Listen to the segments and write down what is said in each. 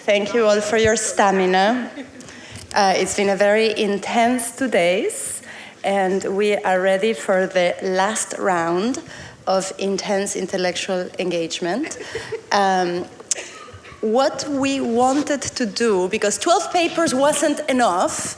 Thank you all for your stamina. It's been a very intense 2 days, and we are ready for the last round of intense intellectual engagement. What we wanted to do, because 12 papers wasn't enough,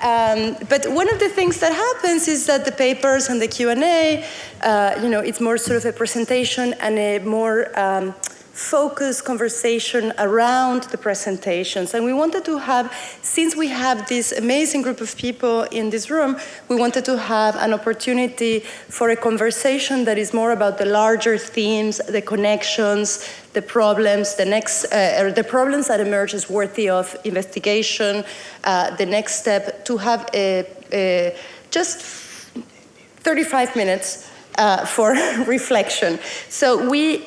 but one of the things that happens is that the papers and the Q&A, it's more sort of a presentation and a more focused conversation around the presentations. And we wanted to have, since we have this amazing group of people in this room, we wanted to have an opportunity for a conversation that is more about the larger themes, the connections, the problems, the problems that emerge as worthy of investigation, the next step, to have just 35 minutes for reflection. So we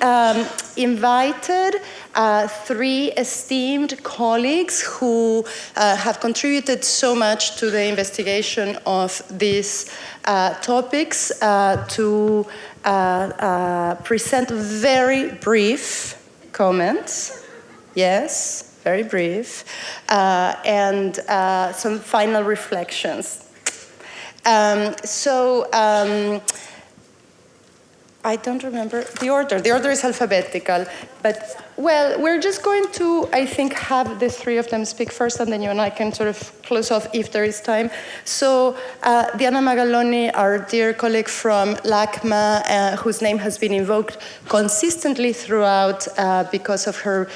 invited 3 esteemed colleagues who have contributed so much to the investigation of these topics to present very brief comments. Yes, very brief. And some final reflections. I don't remember the order. The order is alphabetical, but, well, we're just going to, I think, have the 3 of them speak first, and then you and I can sort of close off if there is time. So, Diana Magaloni, our dear colleague from LACMA, whose name has been invoked consistently throughout because of her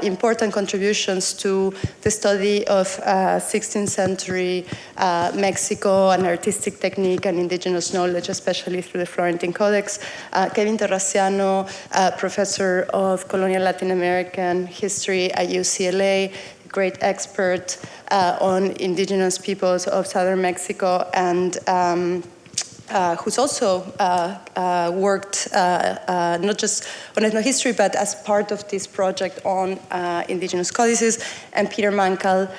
important contributions to the study of 16th century Mexico and artistic technique and indigenous knowledge, especially through the Florentine Codex. Kevin Terraciano, professor of colonial Latin American history at UCLA, great expert on indigenous peoples of southern Mexico, and who's also worked not just on ethnohistory, but as part of this project on indigenous codices, and Peter Mancall,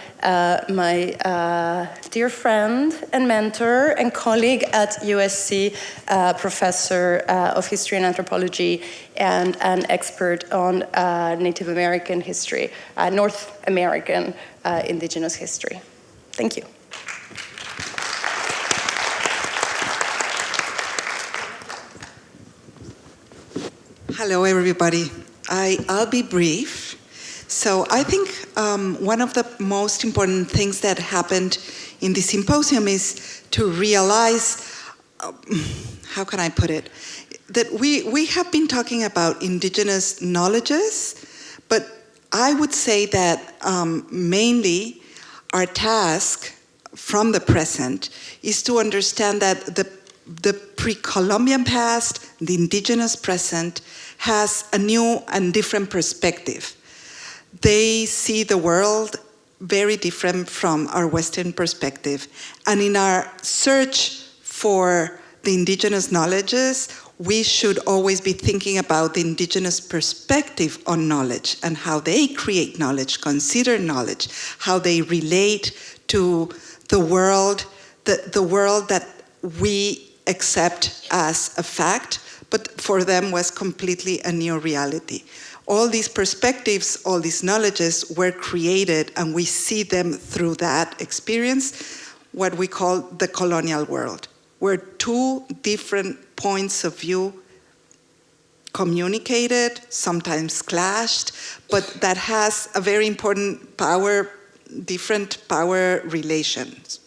my dear friend and mentor and colleague at USC, professor of history and anthropology, and an expert on Native American history, North American indigenous history. Thank you. Hello, everybody. I'll be brief. So I think one of the most important things that happened in the symposium is to realize, how can I put it, that we have been talking about indigenous knowledges, but I would say that mainly our task from the present is to understand that the pre-Columbian past, the indigenous present, has a new and different perspective. They see the world very different from our Western perspective. And in our search for the indigenous knowledges, we should always be thinking about the indigenous perspective on knowledge and how they create knowledge, consider knowledge, how they relate to the world that we accept as a fact, but for them was completely a new reality. All these perspectives, all these knowledges were created, and we see them through that experience, what we call the colonial world, where 2 different points of view communicated, sometimes clashed, but that has a very important different power relations.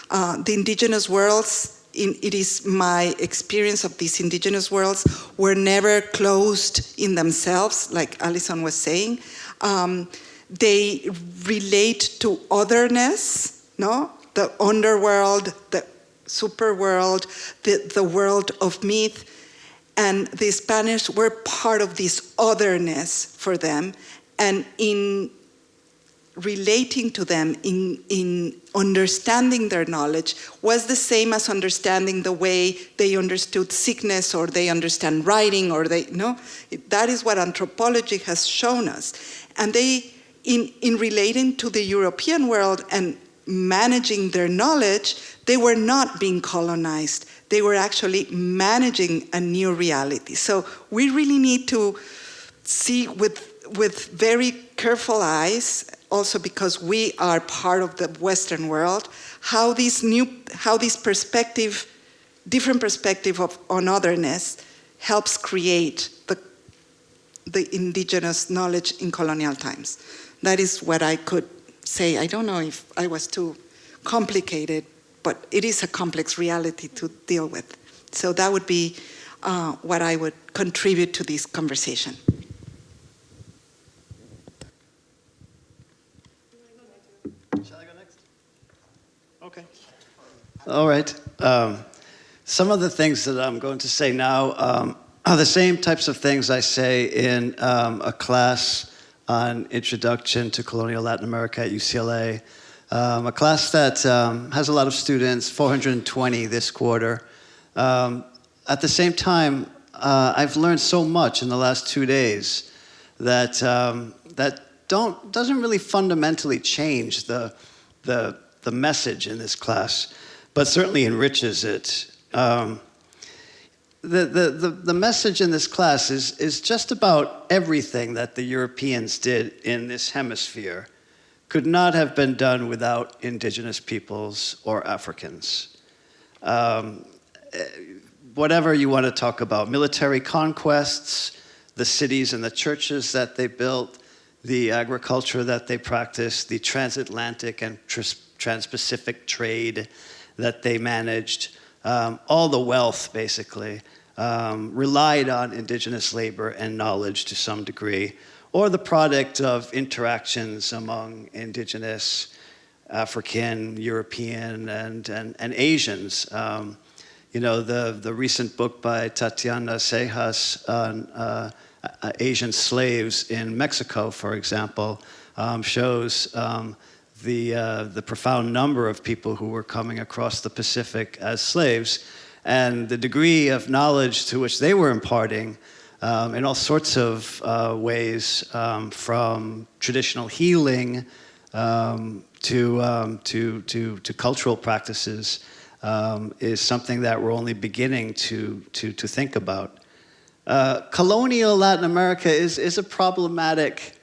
The indigenous worlds, it is my experience of these indigenous worlds, were never closed in themselves, like Alison was saying. They relate to otherness, no? The underworld, the superworld, the world of myth, and the Spanish were part of this otherness for them, and in relating to them, in understanding their knowledge, was the same as understanding the way they understood sickness, or they understand writing, or that is what anthropology has shown us. And they, in relating to the European world and managing their knowledge, they were not being colonized. They were actually managing a new reality. So we really need to see with with very careful eyes, also because we are part of the Western world, how this different perspective on otherness helps create the indigenous knowledge in colonial times. That is what I could say. I don't know if I was too complicated, but it is a complex reality to deal with. So that would be what I would contribute to this conversation. Shall I go next? Okay. All right. Some of the things that I'm going to say now are the same types of things I say in a class on Introduction to Colonial Latin America at UCLA, a class that has a lot of students, 420 this quarter. At the same time, I've learned so much in the last 2 days that doesn't really fundamentally change the message in this class, but certainly enriches it. The message in this class is just about everything that the Europeans did in this hemisphere could not have been done without indigenous peoples or Africans. Whatever you want to talk about, military conquests, the cities and the churches that they built, the agriculture that they practiced, the transatlantic and trans-Pacific trade that they managed, all the wealth, basically, relied on indigenous labor and knowledge to some degree, or the product of interactions among indigenous, African, European, and Asians. The recent book by Tatiana Cejas on Asian slaves in Mexico, for example, shows the profound number of people who were coming across the Pacific as slaves, and the degree of knowledge to which they were imparting in all sorts of ways, from traditional healing to cultural practices, is something that we're only beginning to think about. Colonial Latin America is a problematic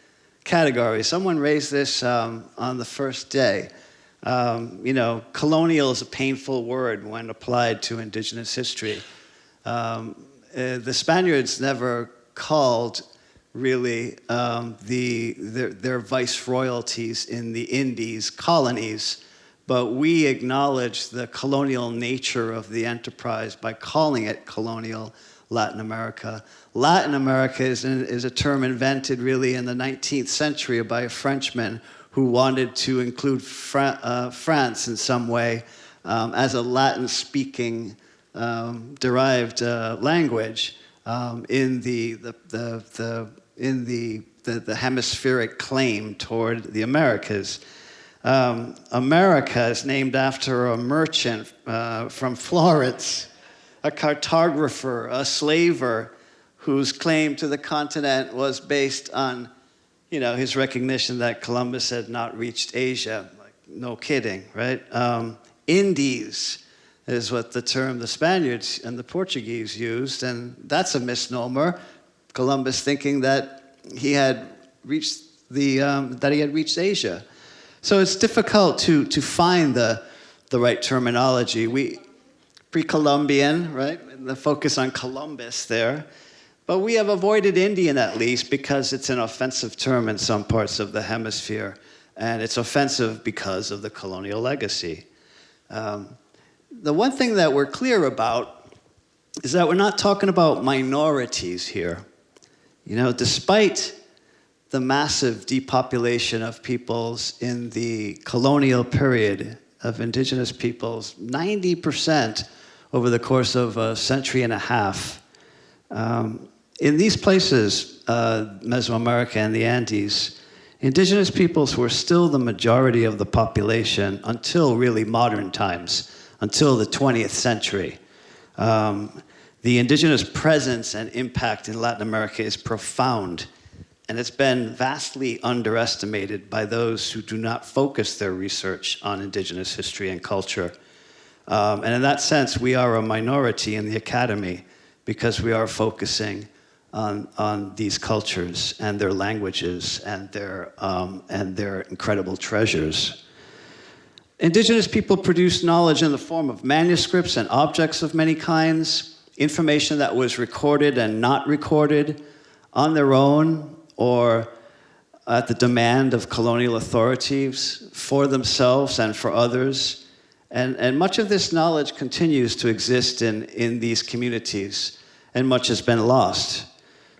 category. Someone raised this on the first day. Colonial is a painful word when applied to indigenous history. The Spaniards never called really their viceroyalties in the Indies colonies, but we acknowledge the colonial nature of the enterprise by calling it colonial Latin America. Latin America is a term invented really in the 19th century by a Frenchman who wanted to include France in some way as a Latin-speaking derived language in the hemispheric claim toward the Americas. America is named after a merchant from Florence, a cartographer, a slaver, whose claim to the continent was based on, his recognition that Columbus had not reached Asia. Like, no kidding, right? Indies is what the term the Spaniards and the Portuguese used, and that's a misnomer. Columbus thinking that he had reached Asia. So it's difficult to find the right terminology. Pre-Columbian, right? The focus on Columbus there. But we have avoided Indian, at least, because it's an offensive term in some parts of the hemisphere. And it's offensive because of the colonial legacy. The one thing that we're clear about is that we're not talking about minorities here. Despite the massive depopulation of peoples in the colonial period of indigenous peoples, 90% over the course of a century and a half. In these places, Mesoamerica and the Andes, indigenous peoples were still the majority of the population until really modern times, until the 20th century. The indigenous presence and impact in Latin America is profound, and it's been vastly underestimated by those who do not focus their research on indigenous history and culture. And in that sense, we are a minority in the academy because we are focusing on these cultures and their languages and their incredible treasures. Indigenous people produced knowledge in the form of manuscripts and objects of many kinds, information that was recorded and not recorded on their own or at the demand of colonial authorities for themselves and for others. And much of this knowledge continues to exist in these communities, and much has been lost.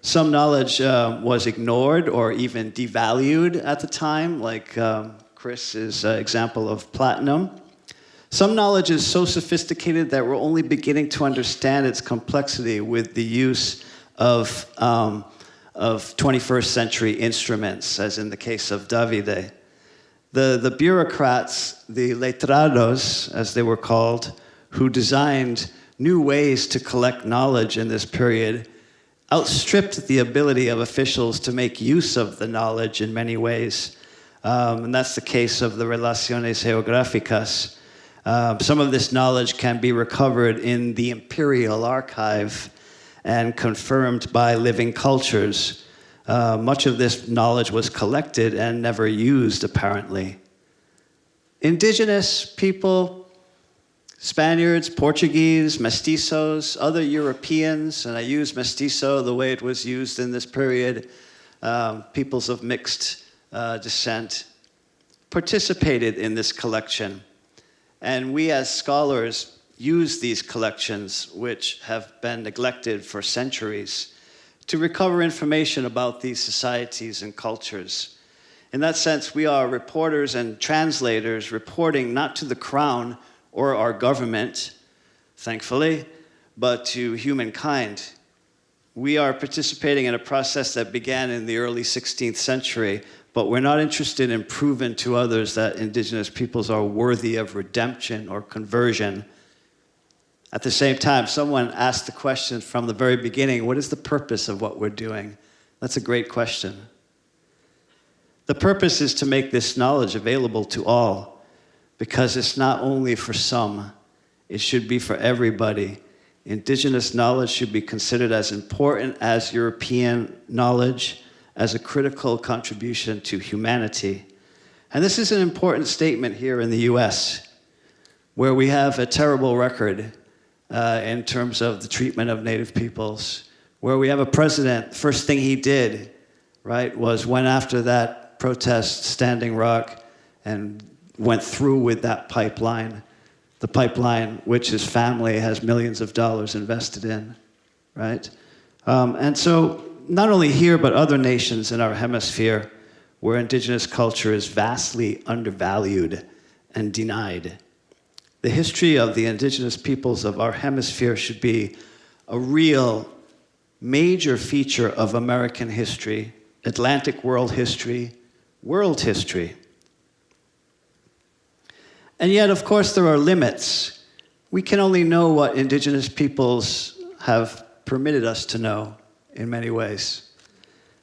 Some knowledge was ignored or even devalued at the time, like Chris's example of platinum. Some knowledge is so sophisticated that we're only beginning to understand its complexity with the use of 21st century instruments, as in the case of Davide. The bureaucrats, the letrados, as they were called, who designed new ways to collect knowledge in this period, outstripped the ability of officials to make use of the knowledge in many ways. And that's the case of the Relaciones Geográficas. Some of this knowledge can be recovered in the Imperial Archive and confirmed by living cultures. Much of this knowledge was collected and never used, apparently. Indigenous people, Spaniards, Portuguese, mestizos, other Europeans, and I use mestizo the way it was used in this period, peoples of mixed descent, participated in this collection. And we as scholars use these collections, which have been neglected for centuries, to recover information about these societies and cultures. In that sense, we are reporters and translators reporting not to the crown or our government, thankfully, but to humankind. We are participating in a process that began in the early 16th century, but we're not interested in proving to others that indigenous peoples are worthy of redemption or conversion. At the same time, someone asked the question from the very beginning, what is the purpose of what we're doing? That's a great question. The purpose is to make this knowledge available to all, because it's not only for some, it should be for everybody. Indigenous knowledge should be considered as important as European knowledge, as a critical contribution to humanity. And this is an important statement here in the US, where we have a terrible record in terms of the treatment of Native peoples, where we have a president, first thing he did, right, was went after that protest, Standing Rock, and went through with that pipeline, the pipeline which his family has millions of dollars invested in, right? And so not only here, but other nations in our hemisphere where indigenous culture is vastly undervalued and denied. The history of the indigenous peoples of our hemisphere should be a real major feature of American history, Atlantic world history, world history. And yet, of course, there are limits. We can only know what indigenous peoples have permitted us to know in many ways.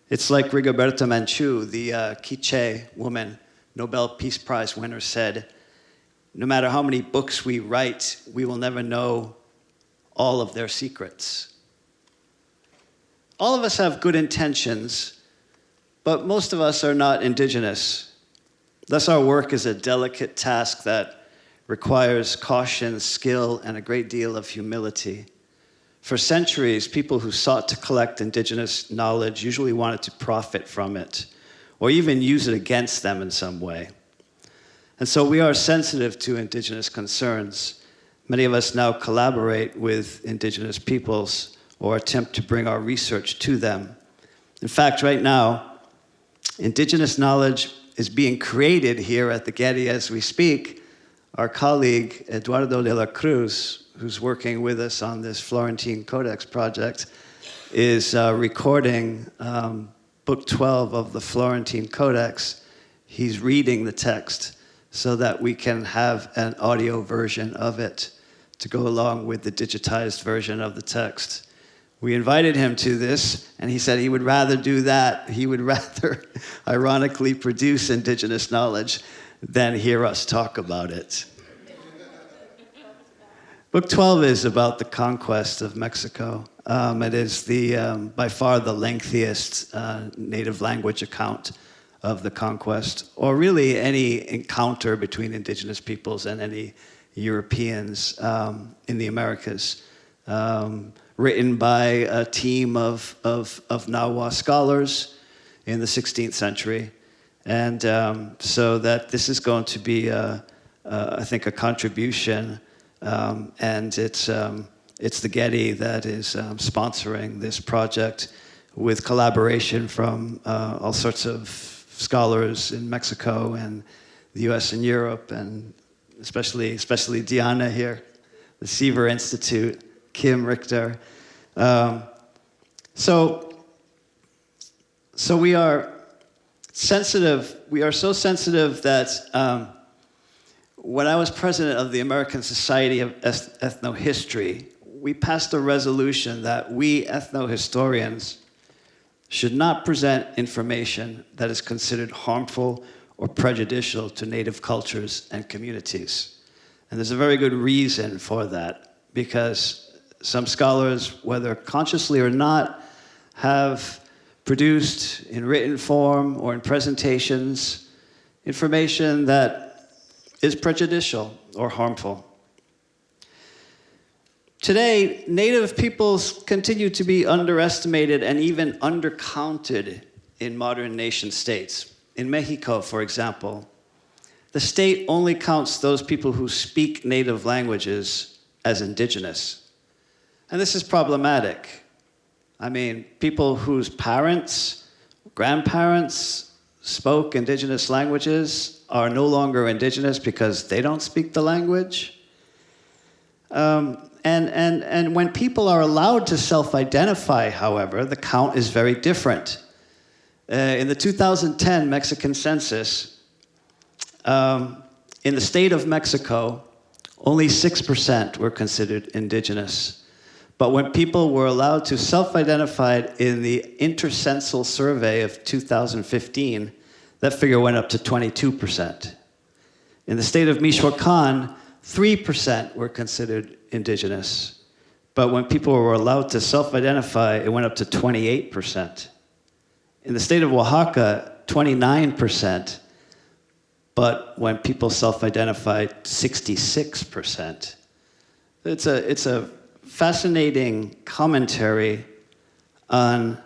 It's like Rigoberta Menchú, the Quiché woman, Nobel Peace Prize winner, said, no matter how many books we write, we will never know all of their secrets. All of us have good intentions, but most of us are not indigenous. Thus, our work is a delicate task that requires caution, skill, and a great deal of humility. For centuries, people who sought to collect indigenous knowledge usually wanted to profit from it, or even use it against them in some way. And so we are sensitive to indigenous concerns. Many of us now collaborate with indigenous peoples or attempt to bring our research to them. In fact, right now, indigenous knowledge is being created here at the Getty as we speak. Our colleague, Eduardo de la Cruz, who's working with us on this Florentine Codex project, is recording Book 12 of the Florentine Codex. He's reading the text so that we can have an audio version of it to go along with the digitized version of the text. We invited him to this, and he said he would rather do that. He would rather, ironically, produce indigenous knowledge than hear us talk about it. Book 12 is about the conquest of Mexico. It is by far the lengthiest native language account of the conquest, or really any encounter between indigenous peoples and any Europeans in the Americas. Written by a team of Nahua scholars in the 16th century. And so that this is going to be, I think, a contribution. And it's the Getty that is sponsoring this project with collaboration from all sorts of scholars in Mexico and the US and Europe, and especially Diana here, the Seaver Institute, Kim, Richter. So we are sensitive. We are so sensitive that when I was president of the American Society of Ethnohistory, we passed a resolution that we ethnohistorians should not present information that is considered harmful or prejudicial to native cultures and communities. And there's a very good reason for that, because some scholars, whether consciously or not, have produced in written form or in presentations information that is prejudicial or harmful. Today, Native peoples continue to be underestimated and even undercounted in modern nation states. In Mexico, for example, the state only counts those people who speak native languages as indigenous. And this is problematic. I mean, people whose parents, grandparents spoke indigenous languages are no longer indigenous because they don't speak the language. And when people are allowed to self-identify, however, the count is very different. In the 2010 Mexican census, in the state of Mexico, only 6% were considered indigenous. But when people were allowed to self-identify in the intercensal survey of 2015, that figure went up to 22%. In the state of Michoacan, 3% were considered indigenous. But when people were allowed to self-identify, it went up to 28%. In the state of Oaxaca, 29%. But when people self-identified, 66%. It's a fascinating commentary on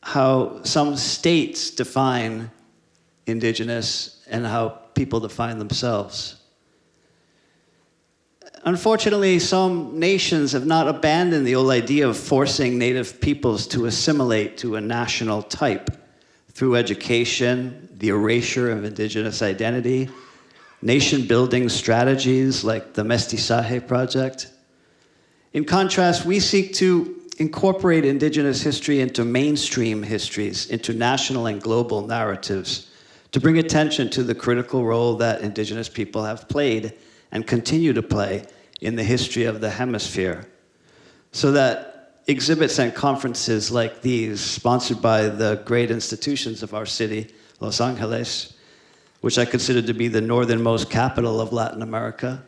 how some states define indigenous and how people define themselves. Unfortunately, some nations have not abandoned the old idea of forcing native peoples to assimilate to a national type through education, the erasure of indigenous identity, nation-building strategies like the Mestizaje Project. In contrast, we seek to incorporate indigenous history into mainstream histories, into national and global narratives, to bring attention to the critical role that indigenous people have played and continue to play in the history of the hemisphere, so that exhibits and conferences like these, sponsored by the great institutions of our city, Los Angeles, which I consider to be the northernmost capital of Latin America,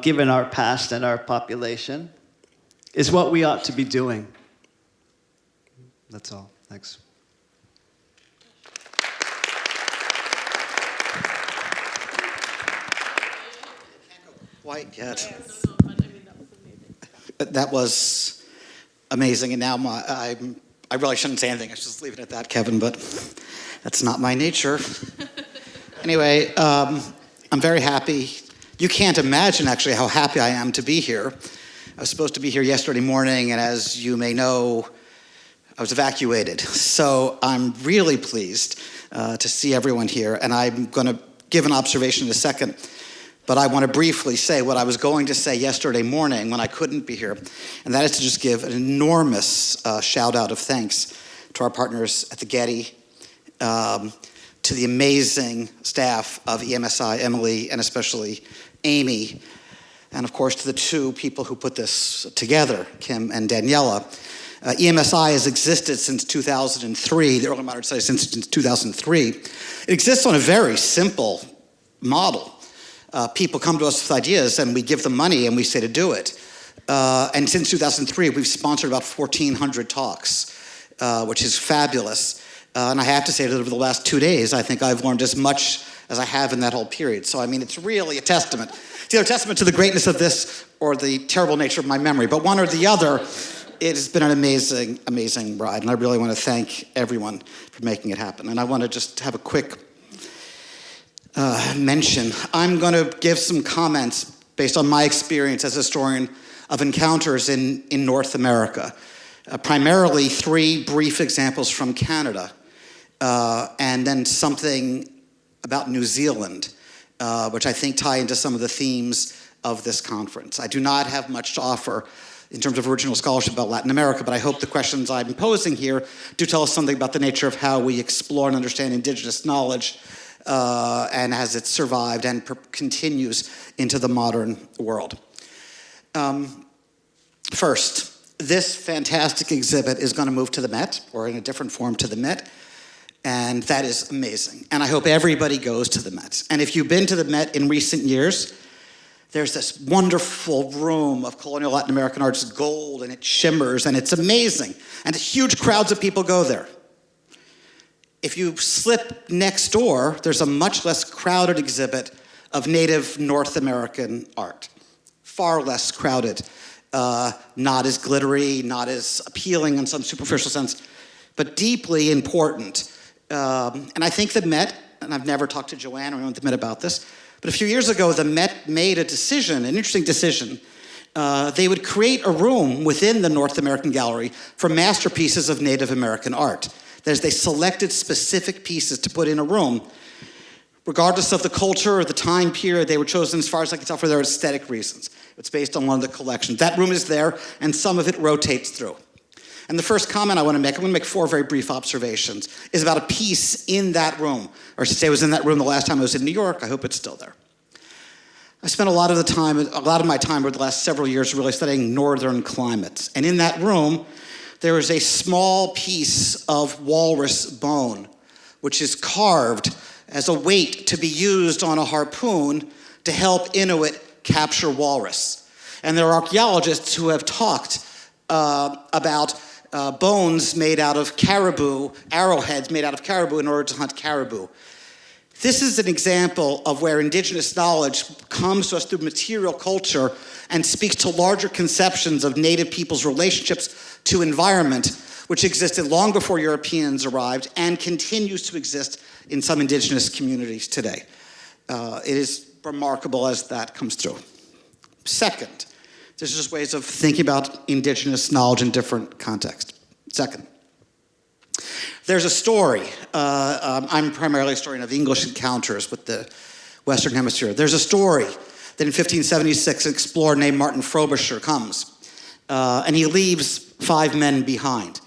given our past and our population, is what we ought to be doing. That's all. Thanks. Quite yet. That was amazing, and now I really shouldn't say anything. I should just leave it at that, Kevin, but that's not my nature. Anyway, I'm very happy. You can't imagine, actually, how happy I am to be here. I was supposed to be here yesterday morning, and as you may know, I was evacuated. So I'm really pleased to see everyone here, and I'm going to give an observation in a second. But I want to briefly say what I was going to say yesterday morning when I couldn't be here, and that is to just give an enormous shout out of thanks to our partners at the Getty, to the amazing staff of EMSI, Emily, and especially Amy, and of course to the two people who put this together, Kim and Daniela. EMSI has existed since 2003, the Early Modern Studies since 2003. It exists on a very simple model. People come to us with ideas and we give them money and we say to do it. And since 2003, we've sponsored about 1,400 talks, which is fabulous. And I have to say that over the last 2 days, I think I've learned as much as I have in that whole period. So, I mean, it's really a testament. It's either a testament to the greatness of this or the terrible nature of my memory. But one or the other, it has been an amazing, amazing ride. And I really want to thank everyone for making it happen. And I want to just have a quick mention. I'm going to give some comments based on my experience as a historian of encounters in North America. Primarily 3 brief examples from Canada, and then something about New Zealand, which I think tie into some of the themes of this conference. I do not have much to offer in terms of original scholarship about Latin America, but I hope the questions I'm posing here do tell us something about the nature of how we explore and understand indigenous knowledge and as it survived and continues into the modern world. First, this fantastic exhibit is going to move to the Met, or in a different form to the Met, and that is amazing. And I hope everybody goes to the Met. And if you've been to the Met in recent years, there's this wonderful room of colonial Latin American art. It's gold, and it shimmers, and it's amazing. And huge crowds of people go there. If you slip next door, there's a much less crowded exhibit of native North American art. Far less crowded. Not as glittery, not as appealing in some superficial sense, but deeply important. And I think the Met, and I've never talked to Joanne or anyone at the Met about this, but a few years ago, the Met made a decision, an interesting decision. They would create a room within the North American Gallery for masterpieces of Native American art. That is, they selected specific pieces to put in a room. Regardless of the culture or the time period, they were chosen, as far as I can tell, for their aesthetic reasons. It's based on one of the collections. That room is there, and some of it rotates through. And the first comment I want to make, I'm going to make 4 very brief observations, is about a piece in that room. Or I should say it was in that room the last time I was in New York. I hope it's still there. I spent a lot of my time over the last several years really studying northern climates. And in that room, there is a small piece of walrus bone, which is carved as a weight to be used on a harpoon to help Inuit capture walrus. And there are archaeologists who have talked about bones made out of caribou, arrowheads made out of caribou in order to hunt caribou. This is an example of where indigenous knowledge comes to us through material culture and speaks to larger conceptions of native people's relationships to environment, which existed long before Europeans arrived and continues to exist in some indigenous communities today. It is remarkable as that comes through. Second, there's just ways of thinking about indigenous knowledge in different contexts. Second, there's a story. I'm primarily a historian of English encounters with the Western Hemisphere. There's a story that in 1576, an explorer named Martin Frobisher comes, and he leaves 5 men behind.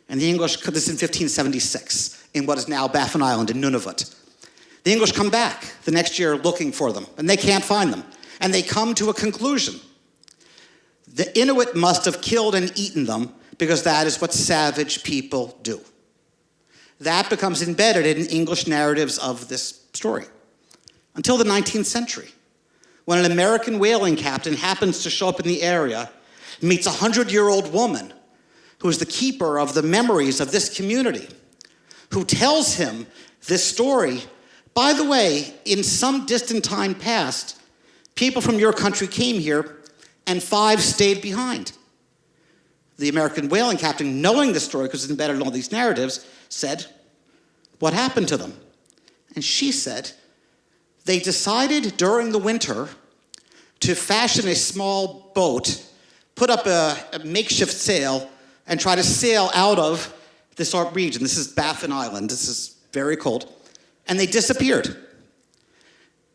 And the English, this is in 1576, in what is now Baffin Island in Nunavut. The English come back the next year looking for them, and they can't find them. And they come to a conclusion. The Inuit must have killed and eaten them because that is what savage people do. That becomes embedded in English narratives of this story. Until the 19th century, when an American whaling captain happens to show up in the area, meets a 100-year-old woman who is the keeper of the memories of this community, who tells him this story. By the way, in some distant time past, people from your country came here and 5 stayed behind. The American whaling captain, knowing the story because it's embedded in all these narratives, said, "What happened to them?" And she said, "They decided during the winter to fashion a small boat, put up a makeshift sail, and try to sail out of this region." This is Baffin Island. This is very cold. And they disappeared.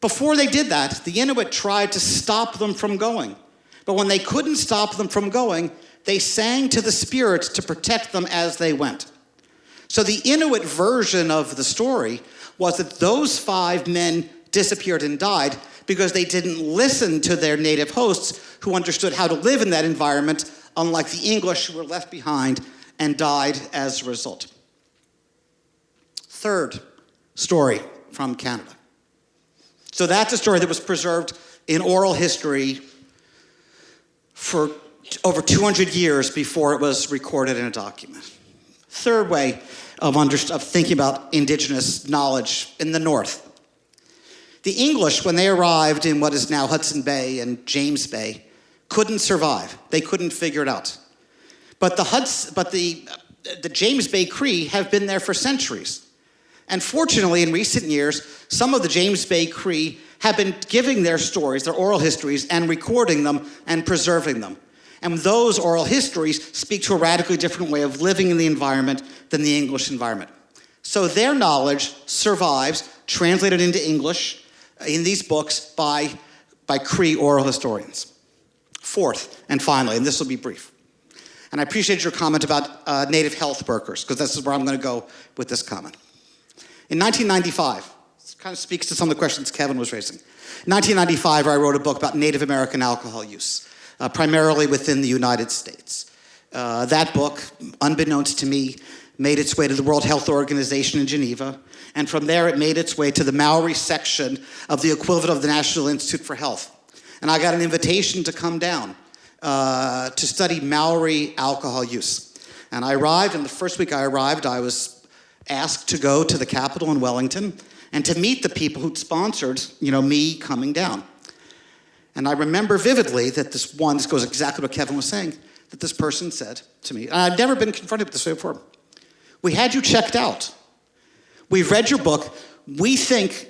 Before they did that, the Inuit tried to stop them from going. But when they couldn't stop them from going, they sang to the spirits to protect them as they went. So the Inuit version of the story was that those 5 men disappeared and died because they didn't listen to their native hosts who understood how to live in that environment, unlike the English who were left behind and died as a result. Third story from Canada. So that's a story that was preserved in oral history for over 200 years before it was recorded in a document. Third way of thinking about indigenous knowledge in the North. The English, when they arrived in what is now Hudson Bay and James Bay, couldn't survive. They couldn't figure it out. But the James Bay Cree have been there for centuries. And fortunately, in recent years, some of the James Bay Cree have been giving their stories, their oral histories, and recording them and preserving them. And those oral histories speak to a radically different way of living in the environment than the English environment. So their knowledge survives, translated into English in these books by Cree oral historians. Fourth, and finally, and this will be brief, and I appreciate your comment about native health workers, because this is where I'm going to go with this comment. In 1995, this kind of speaks to some of the questions Kevin was raising. In 1995, I wrote a book about Native American alcohol use, primarily within the United States. That book, unbeknownst to me, made its way to the World Health Organization in Geneva, and from there it made its way to the Maori section of the equivalent of the National Institute for Health. And I got an invitation to come down to study Maori alcohol use. And I arrived, and the first week I arrived, I was asked to go to the Capitol in Wellington and to meet the people who'd sponsored, me coming down. And I remember vividly that this goes exactly what Kevin was saying, that this person said to me, and I'd never been confronted with this way before, "We had you checked out. We've read your book. We think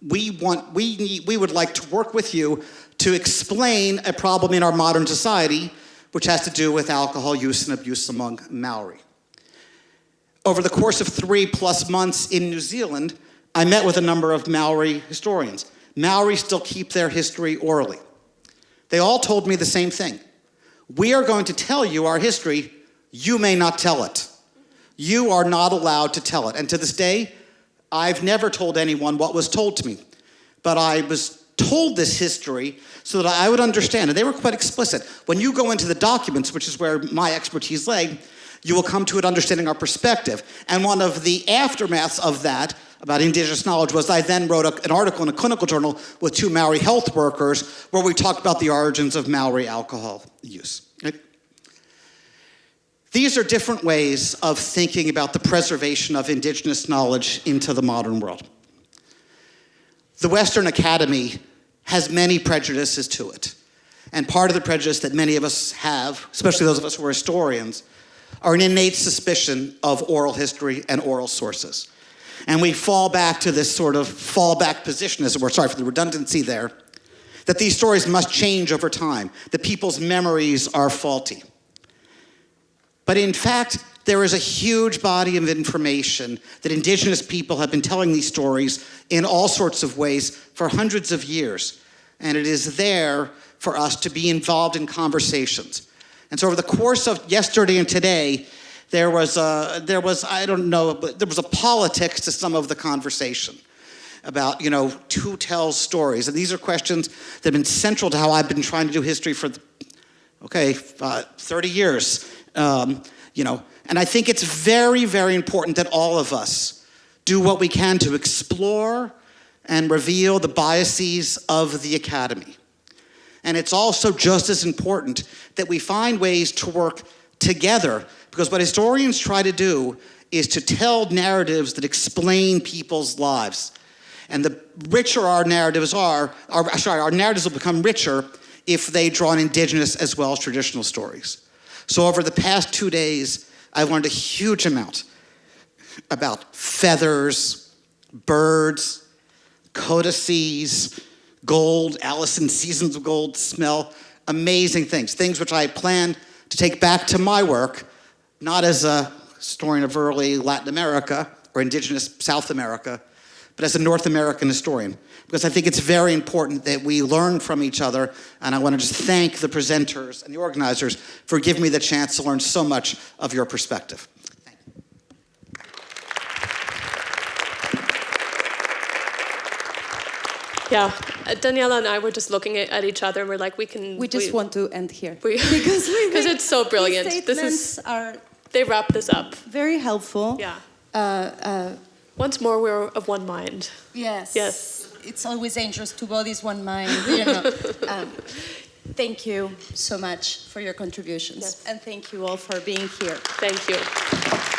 we would like to work with you to explain a problem in our modern society which has to do with alcohol use and abuse among Maori." Over the course of 3+ months in New Zealand, I met with a number of Maori historians. Maori still keep their history orally. They all told me the same thing. "We are going to tell you our history. You may not tell it. You are not allowed to tell it." And to this day, I've never told anyone what was told to me. But I was told this history so that I would understand. And they were quite explicit. When you go into the documents, which is where my expertise lay, you will come to it understanding our perspective. And one of the aftermaths of that, about indigenous knowledge, was I then wrote an article in a clinical journal with 2 Maori health workers where we talked about the origins of Maori alcohol use. Right? These are different ways of thinking about the preservation of indigenous knowledge into the modern world. The Western Academy has many prejudices to it. And part of the prejudice that many of us have, especially those of us who are historians, are an innate suspicion of oral history and oral sources. And we fall back to this sort of fallback position, as it were, sorry for the redundancy there, that these stories must change over time, that people's memories are faulty. But in fact, there is a huge body of information that indigenous people have been telling these stories in all sorts of ways for hundreds of years. And it is there for us to be involved in conversations. And so over the course of yesterday and today, there was a politics to some of the conversation about, who tells stories. And these are questions that have been central to how I've been trying to do history for, 30 years. And I think it's very, very important that all of us do what we can to explore and reveal the biases of the academy. And it's also just as important that we find ways to work together, because what historians try to do is to tell narratives that explain people's lives. And the richer our narratives our narratives will become richer if they draw on indigenous as well as traditional stories. So over the past 2 days, I've learned a huge amount about feathers, birds, codices, gold, Alice in Seasons of Gold smell, amazing things which I plan to take back to my work, not as a historian of early Latin America or indigenous South America, but as a North American historian, because I think it's very important that we learn from each other, and I want to just thank the presenters and the organizers for giving me the chance to learn so much of your perspective. Thank you. Yeah, Daniela and I were just looking at each other, and we're like, We just want to end here. Because it's so brilliant. They wrap this up. Very helpful. Yeah. Once more, we're of one mind. Yes. Yes. It's always dangerous. Two bodies, one mind. thank you so much for your contributions. Yes. And thank you all for being here. Thank you.